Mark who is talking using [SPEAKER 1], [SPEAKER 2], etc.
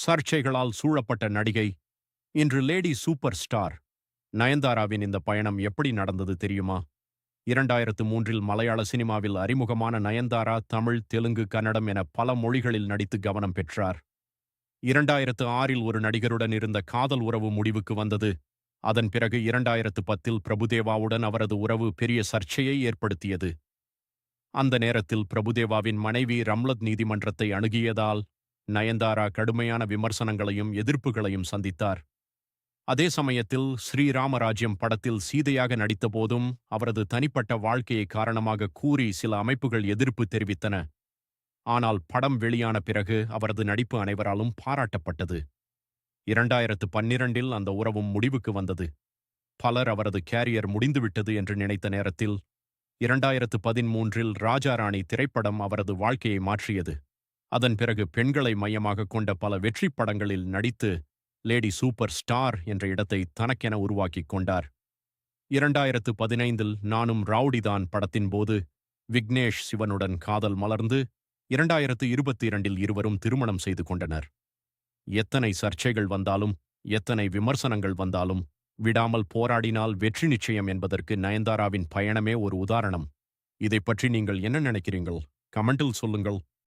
[SPEAKER 1] சர்ச்சைகளால் சூழப்பட்ட நடிகை, இன்று லேடி சூப்பர் ஸ்டார் நயன்தாராவின் இந்த பயணம் எப்படி நடந்தது தெரியுமா? 2003இல் மலையாள சினிமாவில் அறிமுகமான நயன்தாரா தமிழ், தெலுங்கு, கன்னடம் என பல மொழிகளில் நடித்து கவனம் பெற்றார். 2006இல் ஒரு நடிகருடன் இருந்த காதல் உறவு முடிவுக்கு வந்தது. அதன் பிறகு 2010இல் பிரபுதேவாவுடன் அவரது உறவு பெரிய சர்ச்சையை ஏற்படுத்தியது. அந்த நேரத்தில் பிரபுதேவாவின் மனைவி ரம்லத் நீதிமன்றத்தை அணுகியதால் நயன்தாரா கடுமையான விமர்சனங்களையும் எதிர்ப்புகளையும் சந்தித்தார். அதே சமயத்தில் ஸ்ரீராமராஜ்யம் படத்தில் சீதையாக நடித்தபோதும் அவரது தனிப்பட்ட வாழ்க்கையை காரணமாக கூறி சில அமைப்புகள் எதிர்ப்பு தெரிவித்தன. ஆனால் படம் வெளியான பிறகு அவரது நடிப்பு அனைவராலும் பாராட்டப்பட்டது. 2012இல் அந்த உறவும் முடிவுக்கு வந்தது. பலர் அவரது கேரியர் முடிந்துவிட்டது என்று நினைத்த நேரத்தில் 2013இல் ராஜா ராணி திரைப்படம் அவரது வாழ்க்கையை மாற்றியது. அதன் பிறகு பெண்களை மையமாக கொண்ட பல வெற்றி படங்களில் நடித்து லேடி சூப்பர் ஸ்டார் என்ற இடத்தை தனக்கென உருவாக்கிக் கொண்டார். 2015இல் நானும் ரவுடிதான் படத்தின் போது விக்னேஷ் சிவனுடன் காதல் மலர்ந்து 2022இல் இருவரும் திருமணம் செய்து கொண்டனர். எத்தனை சர்ச்சைகள் வந்தாலும், எத்தனை விமர்சனங்கள் வந்தாலும் விடாமல் போராடினால் வெற்றி நிச்சயம் என்பதற்கு நயன்தாராவின் பயணமே ஒரு உதாரணம். இதைப் பற்றி நீங்கள் என்ன நினைக்கிறீர்கள்? கமெண்டில் சொல்லுங்கள்.